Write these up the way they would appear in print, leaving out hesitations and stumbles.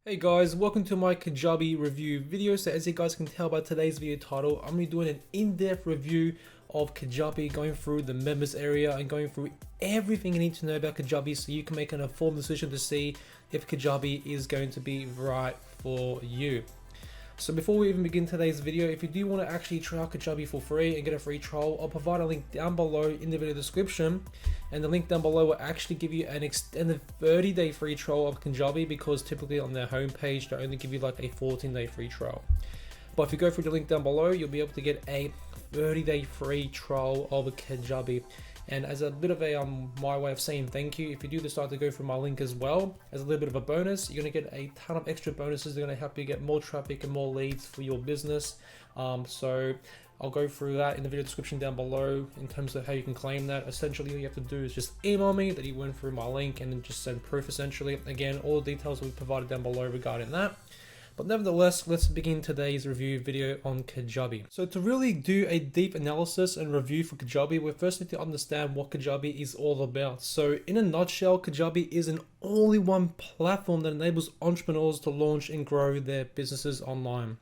Hey guys, welcome to my Kajabi review video. So as you guys can tell by today's video title, I'm going to be doing an in-depth review of Kajabi, going through the members area and going through everything you need to know about Kajabi so you can make an informed decision to see if Kajabi is going to be right for you. So before we even begin today's video, if you do want to actually try out Kajabi for free and get a free trial, I'll provide a link down below in the video description, and the link down below will actually give you an extended 30-day free trial of Kajabi, because typically on their homepage they only give you like a 14-day free trial. But if you go through the link down below, you'll be able to get a 30-day free trial of Kajabi. And as a bit of a my way of saying thank you, if you do decide to go through my link as well, as a little bit of a bonus, you're going to get a ton of extra bonuses. They're going to help you get more traffic and more leads for your business. So I'll go through that in the video description down below in terms of how you can claim that. Essentially, all you have to do is just email me that you went through my link and then just send proof essentially. Again, all the details will be provided down below regarding that. But nevertheless, let's begin today's review video on Kajabi. So to really do a deep analysis and review for Kajabi, we first need to understand what Kajabi is all about. So in a nutshell, Kajabi is an all-in-one platform that enables entrepreneurs to launch and grow their businesses online.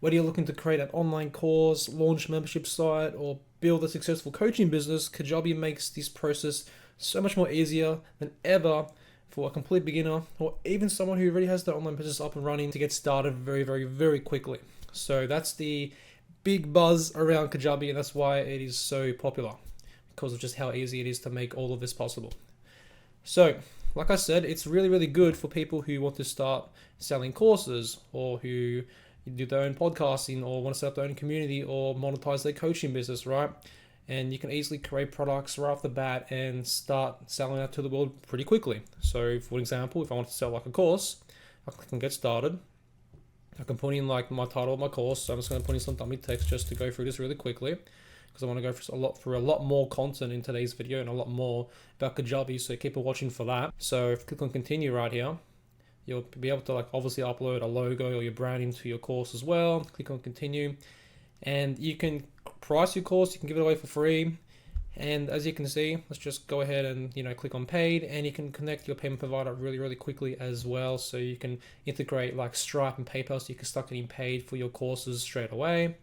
Whether you're looking to create an online course, launch a membership site, or build a successful coaching business, Kajabi makes this process so much more easier than ever for a complete beginner, or even someone who already has their online business up and running, to get started very quickly. So that's the big buzz around Kajabi, and that's why it is so popular, because of just how easy it is to make all of this possible. So like I said, it's really good for people who want to start selling courses, or who do their own podcasting, or want to set up their own community, or monetize their coaching business, right? And you can easily create products right off the bat and start selling out to the world pretty quickly. So for example, if I want to sell like a course, I can get started. I can put in like my title of my course. So I'm just going to put in some dummy text just to go through this really quickly, because I want to go through a lot more content in today's video and a lot more about Kajabi. So keep watching for that. So if you click on continue right here, you'll be able to like obviously upload a logo or your brand into your course as well. Click on continue, and you can price your course. You can give it away for free. And as you can see, let's just go ahead and click on paid, and you can connect your payment provider really quickly as well. So you can integrate like Stripe and PayPal, so you can start getting paid for your courses straight away.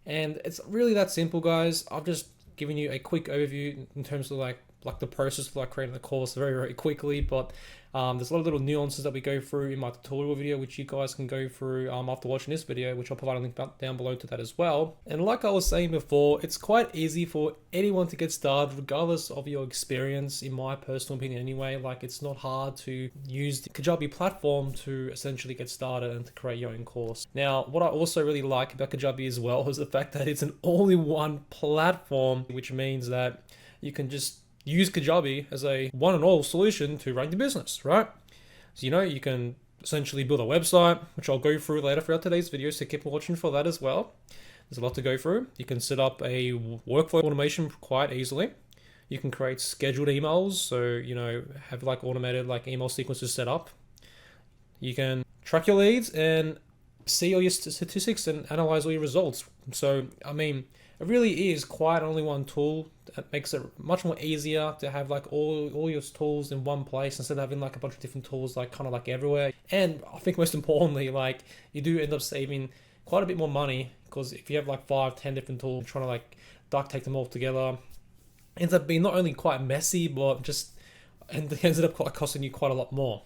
And it's really that simple, guys. I've just given you a quick overview in terms of like the process of like creating the course very quickly, but there's a lot of little nuances that we go through in my tutorial video, which you guys can go through after watching this video, which I'll provide a link down below to that as well. And like I was saying before, it's quite easy for anyone to get started, regardless of your experience, in my personal opinion anyway. Like, it's not hard to use the Kajabi platform to essentially get started and to create your own course. Now, what I also really like about Kajabi as well is the fact that it's an all-in-one platform, which means that you can just use Kajabi as a one and all solution to run your business, right? So you can essentially build a website, which I'll go through later throughout today's video, so keep watching for that as well. There's a lot to go through. You can set up a workflow automation quite easily. You can create scheduled emails, so have like automated like email sequences set up. You can track your leads and see all your statistics and analyze all your results. So I mean, it really is quite only one tool that makes it much more easier to have like all your tools in one place, instead of having like a bunch of different tools like kind of like everywhere. And I think most importantly, like, you do end up saving quite a bit more money, because if you have like 5-10 different tools, trying to like duct tape them all together, ends up being not only quite messy, but and it ends up costing you quite a lot more.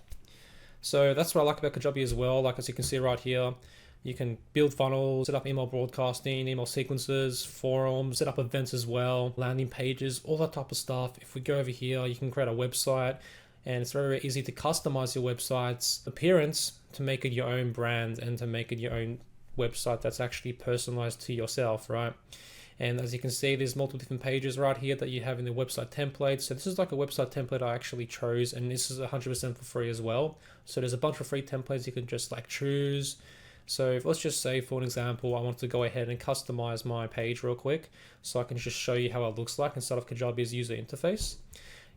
So that's what I like about Kajabi as well. Like, as you can see right here, you can build funnels, set up email broadcasting, email sequences, forums, set up events as well, landing pages, all that type of stuff. If we go over here, you can create a website, and it's very easy to customize your website's appearance to make it your own brand and to make it your own website that's actually personalized to yourself, right? And as you can see, there's multiple different pages right here that you have in the website template. So this is like a website template I actually chose, and this is 100% for free as well. So there's a bunch of free templates you can just like choose. So if, let's just say for an example, I want to go ahead and customize my page real quick, so I can just show you how it looks like inside of Kajabi's user interface.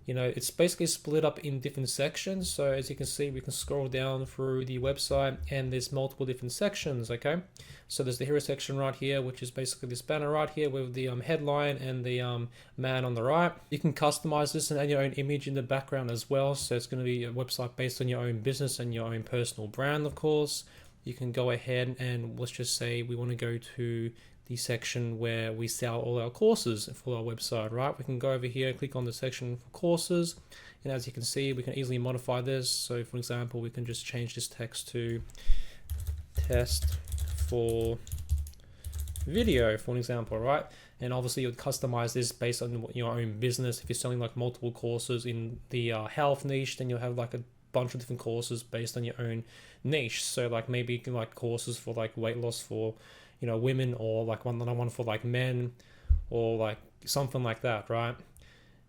you know, it's basically split up in different sections. So as you can see, we can scroll down through the website and there's multiple different sections, okay? So there's the hero section right here, which is basically this banner right here with the headline and the man on the right. You can customize this and add your own image in the background as well. So it's going to be a website based on your own business and your own personal brand, of course. You can go ahead and let's just say we want to go to the section where we sell all our courses for our website, right? We can go over here, click on the section for courses, and as you can see, we can easily modify this. So for example, we can just change this text to test for video, for an example, right? And obviously you'd customize this based on your own business. If you're selling like multiple courses in the health niche, then you'll have like a bunch of different courses based on your own niche. So like maybe you can like courses for like weight loss for, you know, women, or like one for like men, or like something like that, right?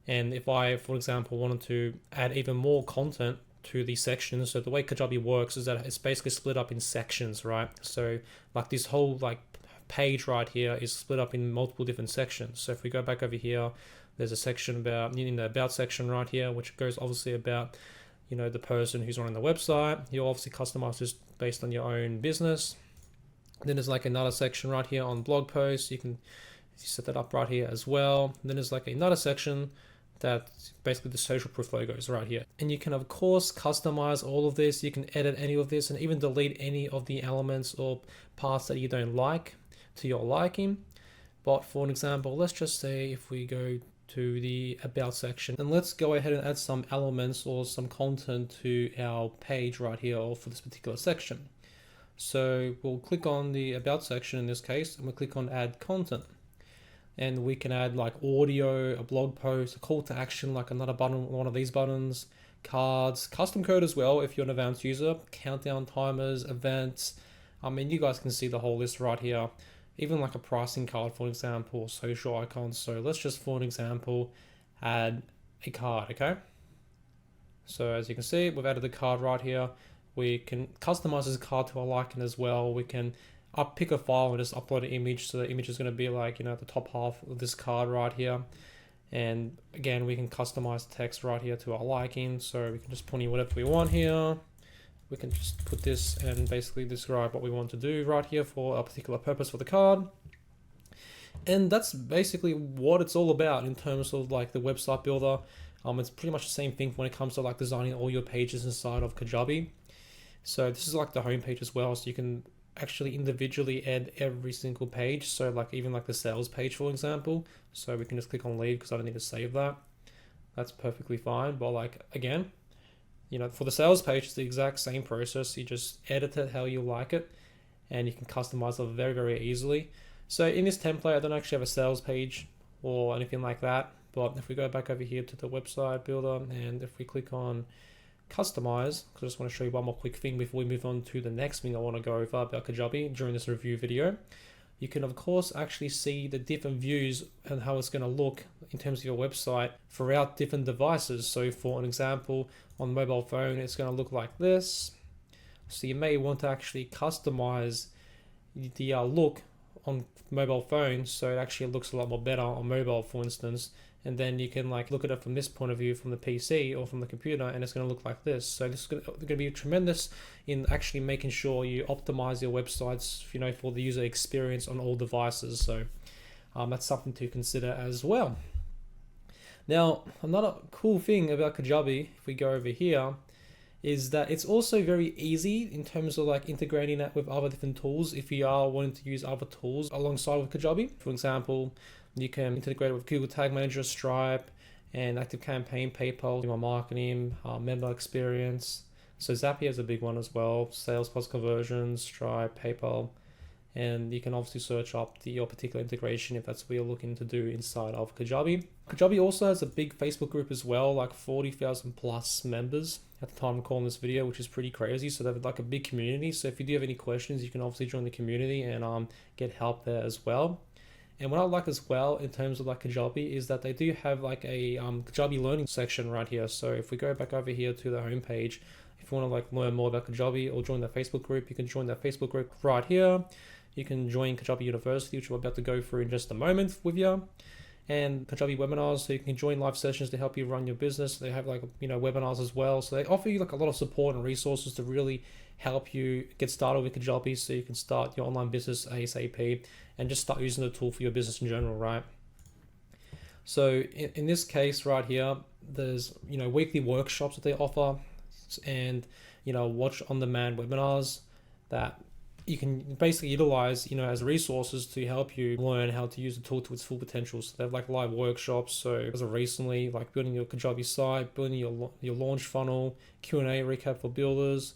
And if I, for example, wanted to add even more content to these sections, so the way Kajabi works is that it's basically split up in sections, right? So like this whole like page right here is split up in multiple different sections. So if we go back over here, there's a section about, in the about section right here, which goes obviously about, you know, the person who's running the website. You obviously customize this based on your own business. Then there's like another section right here on blog posts. You can set that up right here as well. Then there's like another section that's basically the social proof logos right here. And you can of course customize all of this. You can edit any of this and even delete any of the elements or parts that you don't like to your liking. But for an example, let's just say if we go to the about section, and let's go ahead and add some elements or some content to our page right here, or for this particular section. So we'll click on the about section in this case, and we'll click on add content. And we can add like audio, a blog post, a call to action, like another button, one of these buttons, cards, custom code as well if you're an advanced user, countdown timers, events. I mean, you guys can see the whole list right here. Even like a pricing card, for example, social icons. So let's just, for an example, add a card, okay? So as you can see, we've added the card right here. We can customize this card to our liking as well. We can pick a file and just upload an image. So the image is going to be like, you know, the top half of this card right here. And again, we can customize text right here to our liking. So we can just put in whatever we want here. We can just put this and basically describe what we want to do right here for a particular purpose for the card. And that's basically what it's all about in terms of like the website builder. It's pretty much the same thing when it comes to like designing all your pages inside of Kajabi. So this is like the home page as well. So you can actually individually add every single page. So like even like the sales page, for example. So we can just click on leave because I don't need to save that. That's perfectly fine. But like, again, you know, for the sales page, it's the exact same process. You just edit it how you like it, and you can customize it very, very easily. So in this template, I don't actually have a sales page or anything like that. But if we go back over here to the website builder, and if we click on customize, because I just want to show you one more quick thing before we move on to the next thing I want to go over about Kajabi during this review video. You can of course actually see the different views and how it's going to look in terms of your website throughout different devices. So for an example, on mobile phone, it's going to look like this. So you may want to actually customize the look on mobile phones so it actually looks a lot more better on mobile, for instance. And then you can like look at it from this point of view from the PC or from the computer, and it's going to look like this. So this is going to be tremendous in actually making sure you optimize your websites, you know, for the user experience on all devices. So that's something to consider as well. Now, another cool thing about Kajabi, if we go over here, is that it's also very easy in terms of like integrating that with other different tools. If you are wanting to use other tools alongside with Kajabi, for example, you can integrate it with Google Tag Manager, Stripe, and ActiveCampaign, PayPal, email marketing, member experience. So Zapier is a big one as well. Sales plus conversions, Stripe, PayPal, and you can obviously search up your particular integration if that's what you're looking to do inside of Kajabi. Kajabi also has a big Facebook group as well, like 40,000 plus members at the time of recording this video, which is pretty crazy. So they have like a big community. So if you do have any questions, you can obviously join the community and get help there as well. And what I like as well in terms of like Kajabi is that they do have like a Kajabi learning section right here. So if we go back over here to the home page, if you want to like learn more about Kajabi or join the Facebook group, you can join that Facebook group right here. You can join Kajabi University, which we're about to go through in just a moment with you. and Kajabi webinars, so you can join live sessions to help you run your business. They have like, webinars as well. So they offer you like a lot of support and resources to really help you get started with Kajabi so you can start your online business ASAP and just start using the tool for your business in general, right? So in this case right here, there's, weekly workshops that they offer and, watch on demand webinars that you can basically utilize, as resources to help you learn how to use the tool to its full potential. So they have like live workshops. So as of recently, like building your Kajabi site, building your launch funnel, Q&A recap for builders,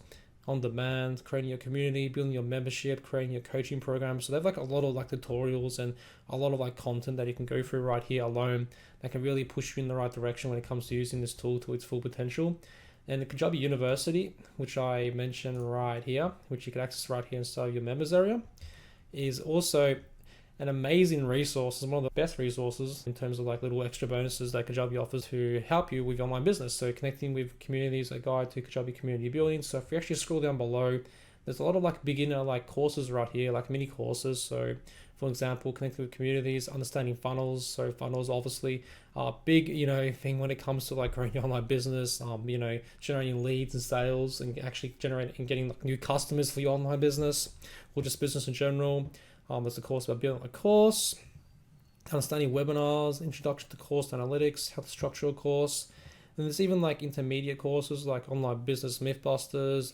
on demand, creating your community, building your membership, creating your coaching program. So they have like a lot of like tutorials and a lot of like content that you can go through right here alone that can really push you in the right direction when it comes to using this tool to its full potential. And the Kajabi University, which I mentioned right here, which you can access right here inside of your members area, is also an amazing resource. It's one of the best resources in terms of like little extra bonuses that Kajabi offers to help you with your online business. So connecting with communities, a guide to Kajabi community building. So if you actually scroll down below, there's a lot of like beginner like courses right here, like mini courses. So for example, connecting with communities, understanding funnels. So funnels obviously are big, thing when it comes to like growing your online business, generating leads and sales and actually generating and getting like new customers for your online business or just business in general. There's a course about building a course, understanding webinars, introduction to course analytics, how to structure a course. And there's even like intermediate courses like online business mythbusters.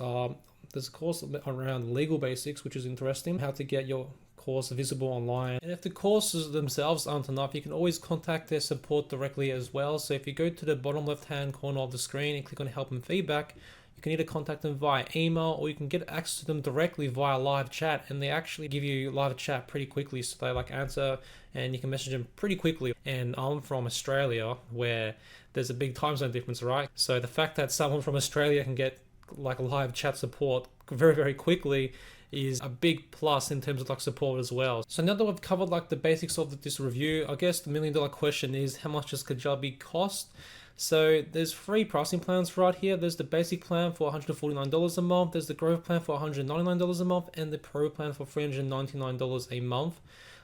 There's a course around legal basics, which is interesting, how to get your course visible online. And if the courses themselves aren't enough, you can always contact their support directly as well. So if you go to the bottom left hand corner of the screen and click on help and feedback, you can either contact them via email or you can get access to them directly via live chat, and they actually give you live chat pretty quickly. So they like answer and you can message them pretty quickly. And I'm from Australia where there's a big time zone difference, right? So the fact that someone from Australia can get like live chat support very, very quickly is a big plus in terms of like support as well. So now that we've covered like the basics of this review, I guess the $1 million question is, how much does Kajabi cost? So there's 3 pricing plans right here. There's the basic plan for $149 a month. There's the growth plan for $199 a month, and the pro plan for $399 a month.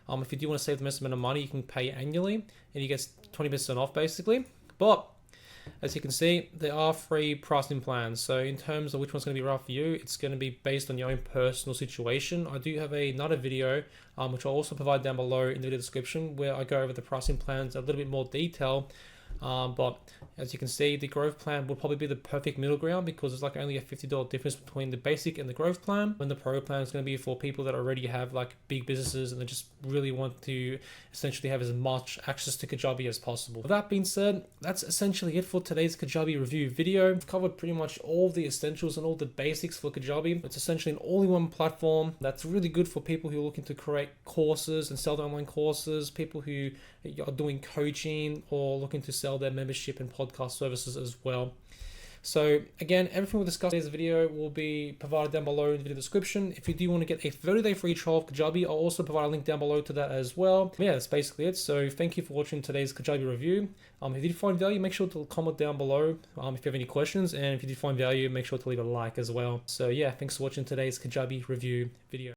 If you do want to save the most amount of money, you can pay annually and you get 20% off basically. But as you can see, there are 3 pricing plans. So in terms of which one's going to be right for you, it's going to be based on your own personal situation. I do have another video, which I'll also provide down below in the video description, where I go over the pricing plans in a little bit more detail. But as you can see, the growth plan will probably be the perfect middle ground because there's like only a $50 difference between the basic and the growth plan. And the pro plan is going to be for people that already have like big businesses and they just really want to essentially have as much access to Kajabi as possible. With that being said, that's essentially it for today's Kajabi review video. I've covered pretty much all the essentials and all the basics for Kajabi. It's essentially an all-in-one platform that's really good for people who are looking to create courses and sell their online courses, people who are doing coaching or looking to sell their membership and podcast services as well. So again, everything we discussed in today's video will be provided down below in the video description. If you do want to get a 30-day free trial of Kajabi, I'll also provide a link down below to that as well. Yeah, that's basically it. So thank you for watching today's Kajabi review. If you did find value, make sure to comment down below if you have any questions. And if you did find value, make sure to leave a like as well. So yeah, thanks for watching today's Kajabi review video.